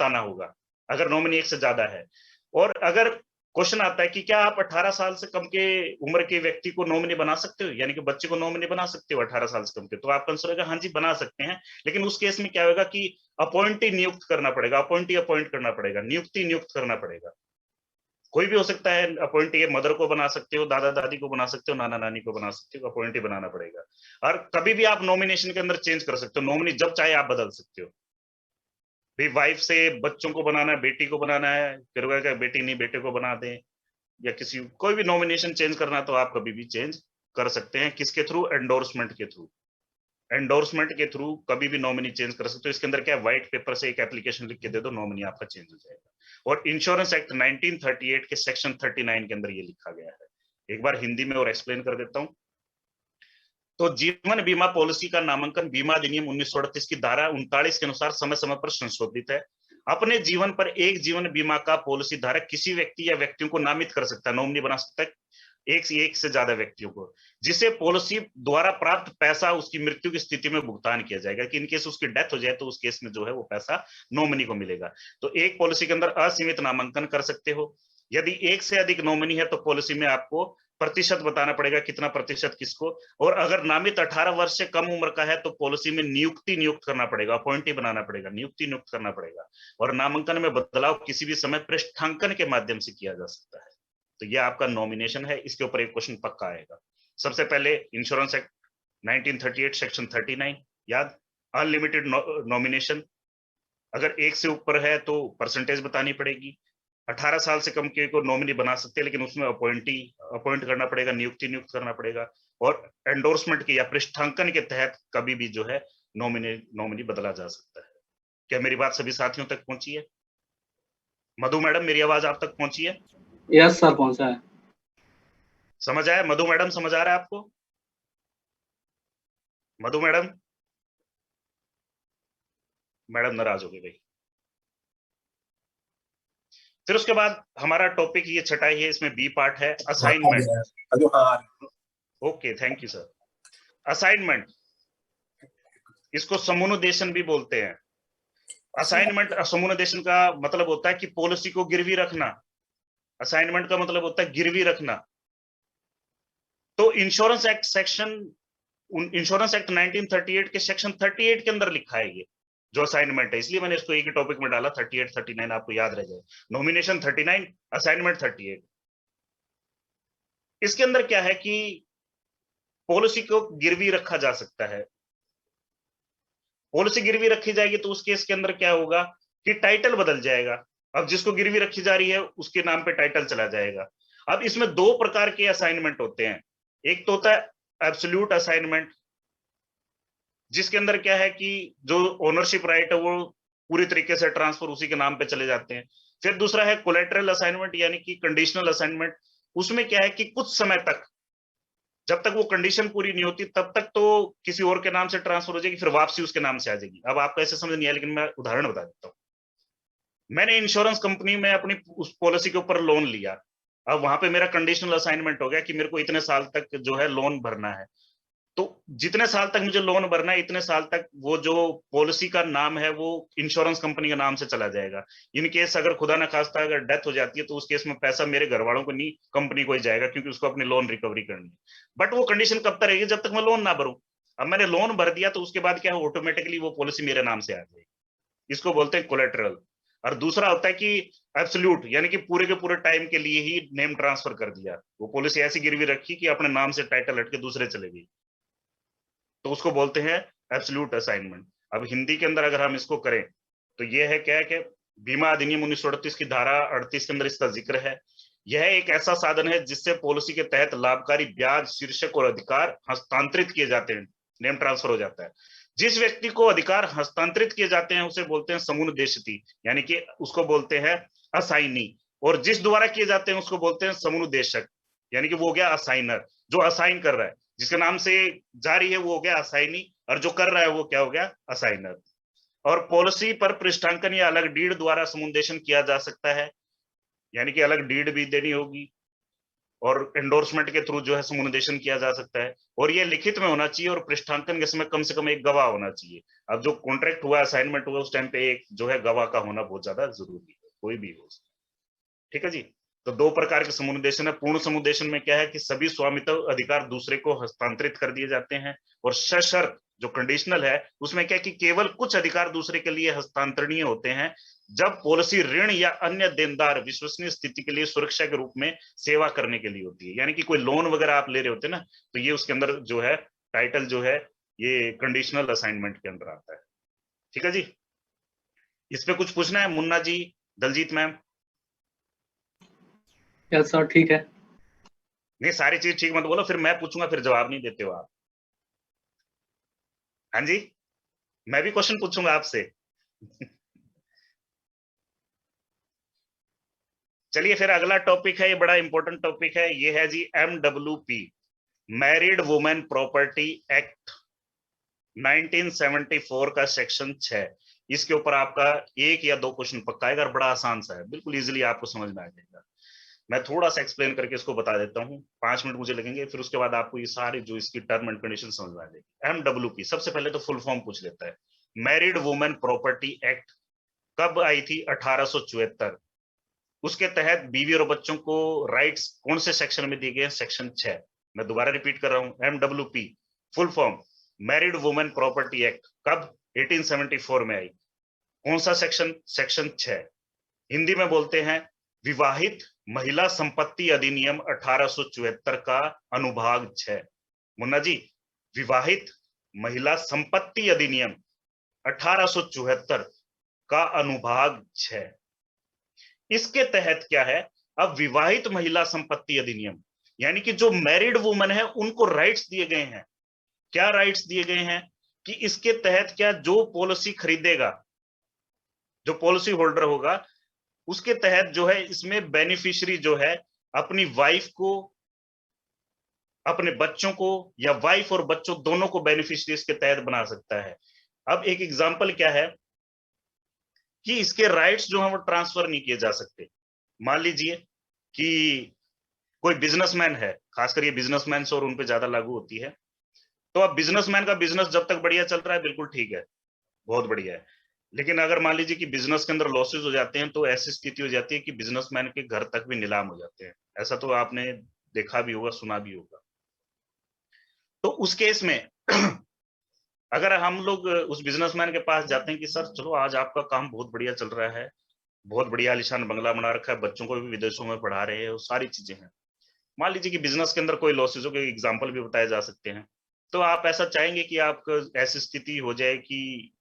भुगताना होगा अगर नॉमिनी एक से ज्यादा है। और अगर क्वेश्चन आता है कि क्या आप 18 साल से कम के उम्र के व्यक्ति को नॉमिनी बना सकते हो, यानी कि बच्चे को नॉमिनी बना सकते हो 18 साल से कम के, तो आपका आंसर होगा हाँ जी बना सकते हैं। लेकिन उस केस में क्या होगा कि अपॉइंटी नियुक्त करना पड़ेगा, अपॉइंटी अपॉइंट करना पड़ेगा, नियुक्ति नियुक्त करना पड़ेगा। कोई भी हो सकता है अपॉइंटी, मदर को बना सकते हो, दादा दादी को बना सकते हो, नाना नानी को बना सकते हो, अपॉइंटी बनाना पड़ेगा। और कभी भी आप नॉमिनेशन के अंदर चेंज कर सकते हो, नॉमिनी जब चाहे आप बदल सकते हो। भाई वाइफ से बच्चों को बनाना है, बेटी को बनाना है, फिर वो क्या बेटी नहीं बेटे को बना दें, या किसी कोई भी नॉमिनेशन चेंज करना है तो आप कभी भी चेंज कर सकते हैं। किसके थ्रू? एंडोर्समेंट के थ्रू। एंडोर्समेंट के थ्रू कभी भी नॉमिनी चेंज कर सकते हो। इसके अंदर क्या है, व्हाइट पेपर से एक एप्लीकेशन लिख के दे दो, नॉमिनी आपका चेंज हो जाएगा। और इंश्योरेंस एक्ट 1938 के सेक्शन 39 के अंदर ये लिखा गया है। एक बार हिंदी में और एक्सप्लेन कर देता हूं। तो जीवन बीमा पॉलिसी का नामांकन बीमा अधिनियम 1938 की धारा 39 के अनुसार समय समय पर संशोधित है। अपने जीवन पर एक जीवन बीमा का पॉलिसी धारक किसी व्यक्ति या व्यक्तियों को नामित कर सकता है, नॉमिनी बना सकता है एक से ज्यादा व्यक्तियों को, जिसे पॉलिसी द्वारा प्राप्त पैसा उसकी मृत्यु की स्थिति में भुगतान किया जाएगा। कि इनकेस उसकी डेथ हो जाए तो उस केस में जो है वो पैसा नॉमिनी को मिलेगा। तो एक पॉलिसी के अंदर असीमित नामांकन कर सकते हो। यदि एक से अधिक नॉमिनी है तो पॉलिसी में आपको प्रतिशत बताना पड़ेगा, कितना प्रतिशत किसको। और अगर नामित 18 वर्ष से कम उम्र का है तो पॉलिसी में नियुक्ति नियुक्त करना पड़ेगा, अपॉइंटी बनाना पड़ेगा, नियुक्ति नियुक्त करना पड़ेगा। और नामांकन में बदलाव किसी भी समय पृष्ठांकन के माध्यम से किया जा सकता है। तो ये आपका नॉमिनेशन है, इसके ऊपर एक क्वेश्चन पक्का आएगा। सबसे पहले इंश्योरेंस एक्ट 1938 सेक्शन 39 याद, अनलिमिटेड नॉमिनेशन। अगर एक से ऊपर है तो परसेंटेज बतानी पड़ेगी। 18 साल से कम के को नॉमिनी बना सकते हैं, लेकिन उसमें अपॉइंट करना पड़ेगा, नियुक्ति नियुक्त करना पड़ेगा। और एंडोर्समेंट के या पृष्ठांकन के तहत कभी भी जो है नॉमिनी बदला जा सकता है। क्या मेरी बात सभी साथियों तक पहुंची है? मधु मैडम, मेरी आवाज आप तक पहुंची है? यस सर, पहुंचा है। समझ आया? मधु मैडम समझ आ रहा है आपको? मधु मैडम, मैडम नाराज हो गई भाई। फिर उसके बाद हमारा टॉपिक ये छठा ही है, इसमें बी पार्ट है assignment. Okay, thank you sir. Assignment, इसको समूहनुदेशन भी बोलते हैं। असाइनमेंट, समूहनुदेशन का मतलब होता है कि पॉलिसी को गिरवी रखना। असाइनमेंट का मतलब होता है गिरवी रखना। तो इंश्योरेंस एक्ट 1938 के सेक्शन 38 के अंदर लिखा है ये जो असाइनमेंट है, इसलिए मैंने इसको एक ही टॉपिक में डाला। 38 39 आपको याद रह जाए। Nomination 39, assignment 38। इसके अंदर क्या है कि पॉलिसी को गिरवी रखा जा सकता है। पॉलिसी गिरवी रखी जाएगी तो उस केस के अंदर क्या होगा कि टाइटल बदल जाएगा। अब जिसको गिरवी रखी जा रही है उसके नाम पे टाइटल चला जाएगा। अब इसमें दो प्रकार के असाइनमेंट होते हैं। एक तो होता है एब्सोल्यूट असाइनमेंट, जिसके अंदर क्या है कि जो ओनरशिप राइट है वो पूरी तरीके से ट्रांसफर उसी के नाम पे चले जाते हैं। फिर दूसरा है कोलेटरल असाइनमेंट, यानी कि कंडीशनल असाइनमेंट। उसमें क्या है कि कुछ समय तक, जब तक वो कंडीशन पूरी नहीं होती तब तक तो किसी और के नाम से ट्रांसफर हो जाएगी, फिर वापसी उसके नाम से आ जाएगी। अब आपको ऐसे समझ नहीं आया, लेकिन मैं उदाहरण बता देता हूँ। मैंने इंश्योरेंस कंपनी में अपनी उस पॉलिसी के ऊपर लोन लिया। अब वहां पे मेरा कंडीशनल असाइनमेंट हो गया कि मेरे को इतने साल तक जो है लोन भरना है। तो जितने साल तक मुझे लोन भरना है इतने साल तक वो जो पॉलिसी का नाम है वो इंश्योरेंस कंपनी के नाम से चला जाएगा। इन केस अगर खुदा न खास्ता अगर डेथ हो जाती है तो उस केस में पैसा मेरे घर वालों को नहीं, कंपनी को ही जाएगा, क्योंकि उसको अपनी लोन रिकवरी करनी है। बट वो कंडीशन कब तक रहेगी? जब तक मैं लोन ना भरूं। अब मैंने लोन भर दिया तो उसके बाद क्या है, ऑटोमेटिकली वो पॉलिसी मेरे नाम से आ जाएगी। इसको बोलते हैं कोलेटरल। और दूसरा होता है कि एब्सोल्यूट, यानी कि पूरे के पूरे टाइम के लिए ही नेम ट्रांसफर कर दिया। वो पॉलिसी ऐसी गिरवी रखी कि अपने नाम से टाइटल हट के दूसरे चले गई, तो उसको बोलते हैं एब्सोल्यूट असाइनमेंट। अब हिंदी के अंदर अगर हम इसको करें तो ये है क्या है कि बीमा अधिनियम 1938 की धारा 38 के अंदर इसका जिक्र है। यह एक ऐसा साधन है जिससे पॉलिसी के तहत लाभकारी ब्याज, शीर्षक और अधिकार हस्तांतरित किए जाते हैं, नेम ट्रांसफर हो जाता है। जिस व्यक्ति को अधिकार हस्तांतरित किए जाते हैं उसे बोलते हैं समूहनुदेशती, यानी कि उसको बोलते हैं असाइनी। और जिस द्वारा किए जाते हैं उसको बोलते हैं समूहनुदेशक, यानी कि वो हो गया असाइनर, जो असाइन कर रहा है। जिसके नाम से जारी है वो हो गया असाइनी, और जो कर रहा है वो क्या हो गया, असाइनर। और पॉलिसी पर पृष्ठांकन या अलग डीड द्वारा समूहनुदेशन किया जा सकता है, यानी कि अलग डीड भी देनी होगी। और एंडोर्समेंट के थ्रू जो है समुदेशन किया जा सकता है, और ये लिखित में होना चाहिए, और पृष्ठांकन के समय कम से कम एक गवाह होना चाहिए। अब जो कॉन्ट्रैक्ट हुआ, असाइनमेंट हुआ, उस टाइम पे एक जो है गवाह का होना बहुत ज्यादा जरूरी है, कोई भी हो। ठीक है जी। तो दो प्रकार के समुदेशन है। पूर्ण समुदेशन में क्या है कि सभी स्वामित्व अधिकार दूसरे को हस्तांतरित कर दिए जाते हैं, और सशर्त जो कंडीशनल है उसमें क्या है कि केवल कुछ अधिकार दूसरे के लिए हस्तांतरणीय होते हैं जब पॉलिसी ऋण या अन्य देनदार विश्वसनीय स्थिति के लिए सुरक्षा के रूप में सेवा करने के लिए होती है। यानी कि कोई लोन वगैरह आप ले रहे होते हैं ना, तो ये उसके अंदर जो है टाइटल जो है ये कंडीशनल असाइनमेंट के अंदर आता है। ठीक है जी। इस पे कुछ पूछना है Munna ji, Daljit ma'am? Yes sir, ठीक है। नहीं, सारी चीज ठीक मत बोलो, फिर मैं पूछूंगा फिर जवाब नहीं देते हो आप। हाँ जी, मैं भी क्वेश्चन पूछूंगा आपसे। चलिए फिर अगला टॉपिक है, ये बड़ा इंपॉर्टेंट टॉपिक है, ये है जी MWP, married women property act 1974 का सेक्शन 6। इसके ऊपर आपका एक या दो क्वेश्चन पक्का आएगा, बड़ा आसान सा है, बिल्कुल इजीली आपको समझ में आ जाएगा। मैं थोड़ा सा एक्सप्लेन करके इसको बता देता हूँ, 5 मिनट मुझे लगेंगे, फिर उसके बाद आपको ये सारी जो इसकी टर्म एंड कंडीशन समझ में आ जाएगी। MWP सबसे पहले तो फुल फॉर्म पूछ लेता है। मैरिड वुमेन प्रॉपर्टी एक्ट कब आई थी? 1874। उसके तहत बीवी और बच्चों को राइट्स कौन से सेक्शन में दिए गए? सेक्शन 6। मैं दोबारा रिपीट कर रहा हूं, MWP full form married women property act कब? 1874 में आई। कौन सा सेक्शन? सेक्शन 6। हिंदी में बोलते हैं विवाहित महिला संपत्ति अधिनियम 1874 का अनुभाग 6। मुन्ना जी, विवाहित महिला संपत्ति अधिनियम 1874 का अनुभाग 6। इसके तहत क्या है? अब विवाहित महिला संपत्ति अधिनियम यानी कि जो मैरिड वुमन है उनको राइट्स दिए गए हैं। क्या राइट्स दिए गए हैं? कि इसके तहत क्या, जो पॉलिसी खरीदेगा, जो पॉलिसी होल्डर होगा, उसके तहत जो है इसमें बेनिफिशियरी जो है अपनी वाइफ को, अपने बच्चों को, या वाइफ और बच्चों दोनों को बेनिफिशियरी इसके तहत बना सकता है। अब एक एग्जांपल क्या है कि इसके राइट्स जो है वो ट्रांसफर नहीं किए जा सकते। मान लीजिए कि कोई बिजनेसमैन है, खासकर ये बिजनेसमैन और उन पे ज्यादा लागू होती है। तो अब बिजनेसमैन का बिजनेस जब तक बढ़िया चल रहा है बिल्कुल ठीक है, बहुत बढ़िया है। लेकिन अगर मान लीजिए कि बिजनेस के अंदर लॉसेस हो जाते हैं तो ऐसी स्थिति हो जाती है कि बिजनेसमैन के घर तक भी नीलाम हो जाते हैं। ऐसा तो आपने देखा भी होगा, सुना भी होगा। तो उस केस में अगर हम लोग उस बिजनेसमैन के पास जाते हैं कि सर चलो आज आपका काम बहुत बढ़िया चल रहा है, बहुत बढ़िया आलीशान बंगला बना रखा है, बच्चों को भी विदेशों में पढ़ा रहे हैं, सारी चीजें हैं। मान लीजिए कि बिजनेस के अंदर कोई लॉसेसों के एग्जाम्पल भी बताए जा सकते हैं। तो आप ऐसा चाहेंगे कि आपको ऐसी स्थिति हो जाए कि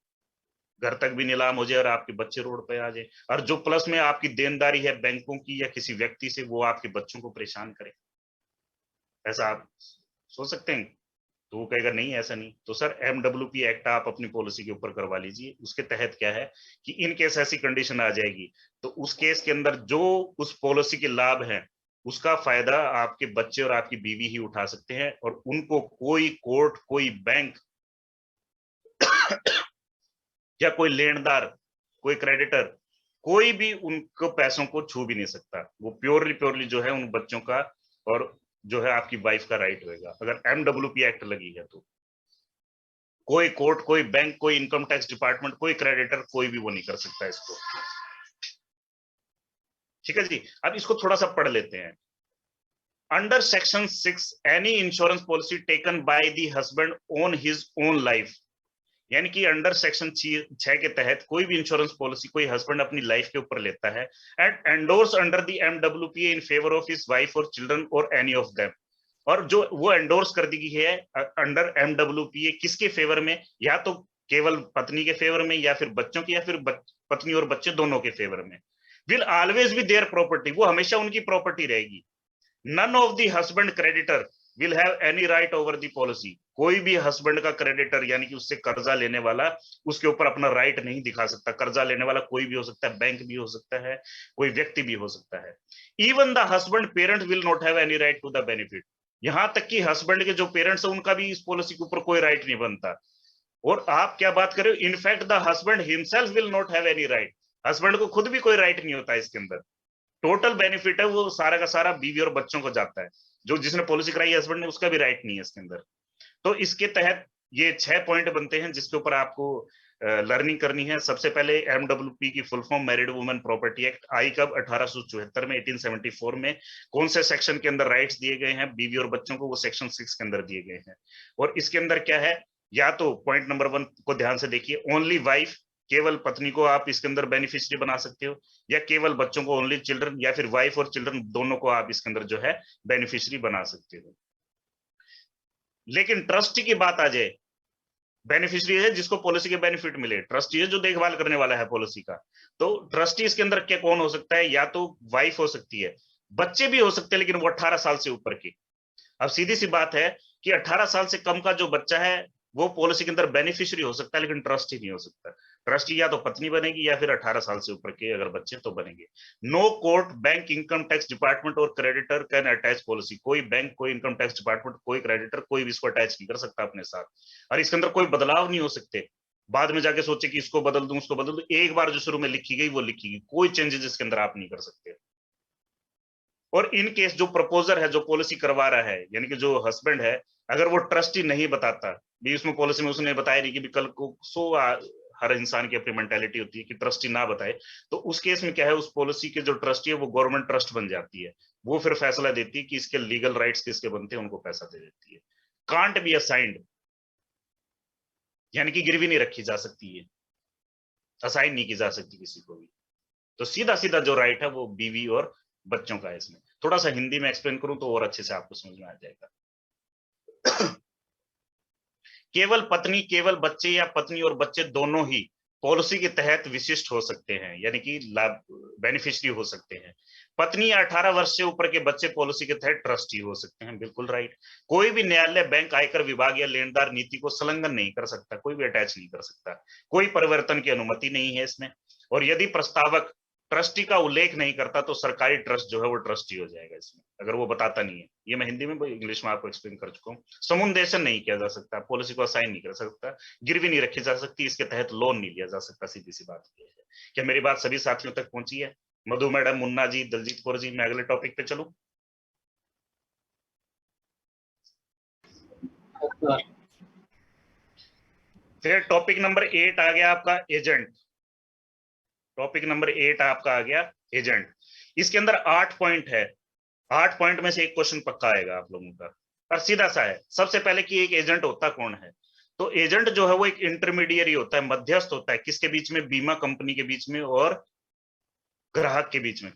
घर तक भी नीलाम हो जाए और आपके बच्चे रोड पे आ जाए, और जो प्लस में आपकी देनदारी है बैंकों की या किसी व्यक्ति से, वो आपके बच्चों को परेशान करे। ऐसा आप सोच सकते हैं? तो वो कहेगा नहीं ऐसा नहीं। तो सर MWP एक्ट आप अपनी पॉलिसी के ऊपर करवा लीजिए। उसके तहत क्या है कि इन केस ऐसी कंडीशन आ जाएगी तो उस केस के अंदर जो उस पॉलिसी के लाभ है उसका फायदा आपके बच्चे और आपकी बीवी ही उठा सकते हैं, और उनको कोई कोर्ट, कोई बैंक या कोई लेनदार, कोई क्रेडिटर, कोई भी उनको पैसों को छू भी नहीं सकता। वो प्योरली जो है उन बच्चों का और जो है आपकी वाइफ का राइट होगा। अगर MWP एक्ट लगी है तो कोई कोर्ट, कोई बैंक, कोई इनकम टैक्स डिपार्टमेंट, कोई क्रेडिटर, कोई भी वो नहीं कर सकता इसको। ठीक है जी। अब इसको थोड़ा सा पढ़ लेते हैं। Under section 6 any insurance policy taken by the husband on his own life, यानी कि अंडर सेक्शन 6 के तहत कोई भी इंश्योरेंस पॉलिसी कोई हस्बैंड अपनी लाइफ के ऊपर लेता है and endorse under the MWP in favour of his wife और चिल्ड्रन और एनी ऑफ देम, और जो वो एंडोर्स कर दी गई है अंडर MWP किसके फेवर में? या तो केवल पत्नी के फेवर में, या फिर बच्चों के, या फिर पत्नी और बच्चे दोनों के फेवर में। Will always be their property, वो हमेशा उनकी प्रॉपर्टी रहेगी। None of the husband creditor will have any right over the policy, कोई भी हस्बैंड का क्रेडिटर यानी कि उससे कर्जा लेने वाला उसके ऊपर अपना राइट नहीं दिखा सकता। कर्जा लेने वाला कोई भी हो सकता है, बैंक भी हो सकता है, कोई व्यक्ति भी हो सकता है। Even the husband parent will not have any right to the benefit, यहां तक कि हस्बैंड के जो पेरेंट्स है उनका भी इस पॉलिसी के ऊपर कोई राइट नहीं बनता। और आप क्या बात कर रहे हो, in fact the husband himself will not have any right, husband को खुद भी कोई राइट नहीं होता इसके अंदर। टोटल बेनिफिट है वो सारा का सारा बीवी और बच्चों को जाता है। जो जिसने पॉलिसी कराई हस्बैंड ने, उसका भी राइट नहीं है इसके अंदर। तो इसके तहत ये 6 पॉइंट बनते हैं जिसके ऊपर आपको लर्निंग करनी है। सबसे पहले MWP की full form married women property act आई कब 1874 में, 1874 में। कौन से सेक्शन के अंदर राइट्स दिए गए हैं बीवी और बच्चों को, वो सेक्शन 6 के अंदर दिए गए हैं। और इसके अंदर क्या है, या तो पॉइंट नंबर 1 को ध्यान से देखिए, ओनली वाइफ, केवल पत्नी को आप इसके अंदर बेनिफिशियरी बना सकते हो, या केवल बच्चों को ओनली चिल्ड्रन, या फिर वाइफ और चिल्ड्रन दोनों को आप इसके अंदर जो है बेनिफिशियरी बना सकते हो। लेकिन ट्रस्टी की बात आ जाए, बेनिफिशियरी है जिसको पॉलिसी के बेनिफिट मिले, ट्रस्टी है जो देखभाल करने वाला है पॉलिसी का। तो ट्रस्टी इसके अंदर क्या कौन हो सकता है, या तो वाइफ हो सकती है, बच्चे भी हो सकते हैं लेकिन वो 18 साल से ऊपर की। अब सीधी सी बात है कि 18 साल से कम का जो बच्चा है वो पॉलिसी के अंदर बेनिफिशियरी हो सकता है लेकिन ट्रस्टी नहीं हो सकता। ट्रस्टी या तो पत्नी बनेगी या फिर 18 साल से ऊपर के अगर बच्चे तो बनेंगे। No court, bank, income tax department और क्रेडिटर कैन अटैच पॉलिसी। कोई बैंक, कोई इनकम टैक्स डिपार्टमेंट, कोई क्रेडिटर, कोई भी इसको अटैच नहीं कर सकता अपने साथ। और इसके अंदर कोई बदलाव नहीं हो सकते, बाद में जाके सोचे कि इसको बदल दूं उसको बदल दूं। एक बार जो शुरू में लिखी गई वो लिखी गई, कोई चेंजेस इसके अंदर आप नहीं कर सकते। और इन केस जो प्रपोजर है, जो पॉलिसी करवा रहा है, यानी कि जो हस्बैंड है, अगर वो ट्रस्टी नहीं बताता भी, उसमें पॉलिसी में उसने बताया नहीं कि भी कल को हर इंसान की अपनी मेंटालिटी होती है कि ट्रस्टी ना बताए, तो उस केस में क्या है, उस पॉलिसी के जो ट्रस्टी है वो गवर्नमेंट ट्रस्ट बन जाती है। वो फिर फैसला देती है कि इसके लीगल राइट्स किसके बनते हैं, उनको पैसा दे देती है। कांट बी असाइंड, यानी कि गिरवी नहीं रखी जा सकती है, असाइन नहीं की जा सकती किसी को भी। तो सीधा सीधा जो राइट है वो बीवी और बच्चों का है। इसमें थोड़ा सा हिंदी में एक्सप्लेन करूं तो और अच्छे से आपको समझ में आ जाएगा। केवल पत्नी, केवल बच्चे या पत्नी और बच्चे दोनों ही पॉलिसी के तहत विशिष्ट हो सकते हैं, यानी कि लाभ बेनिफिशियरी हो सकते हैं। पत्नी या 18 वर्ष से ऊपर के बच्चे पॉलिसी के तहत ट्रस्टी हो सकते हैं, बिल्कुल राइट। कोई भी न्यायालय, बैंक, आयकर विभाग या लेनदार नीति को संलग्न नहीं कर सकता, कोई भी अटैच नहीं कर सकता, कोई परिवर्तन की अनुमति नहीं है इसमें। और यदि प्रस्तावक ट्रस्टी का उल्लेख नहीं करता तो सरकारी ट्रस्ट जो है वो ट्रस्टी हो जाएगा इसमें, अगर वो बताता नहीं है। ये मैं हिंदी में, इंग्लिश में आपको एक्सप्लेन कर चुका हूँ। समुदेशन नहीं किया जा सकता, पॉलिसी को असाइन नहीं कर सकता, गिरवी नहीं रखी जा सकती, इसके तहत लोन नहीं लिया जा सकता, सीधी सी बात है। क्या मेरी बात सभी साथियों तक पहुंची है? मधु मैडम, मुन्ना जी, दलजीत कौर जी, मैं अगले टॉपिक पे चलूं? फिर टॉपिक नंबर 8 आ गया आपका एजेंट। टॉपिक नंबर 8 आपका आ गया एजेंट। इसके अंदर 8 पॉइंट है, 8 पॉइंट में से एक क्वेश्चन पक्का आएगा आप लोगों का, और सीधा सा है। सबसे पहले कि एक एजेंट होता कौन है? तो एजेंट जो है वो एक इंटरमीडिएरी होता है, मध्यस्थ होता है, किसके बीच में? बीमा कंपनी के बीच में और ग्राहक के बीच में।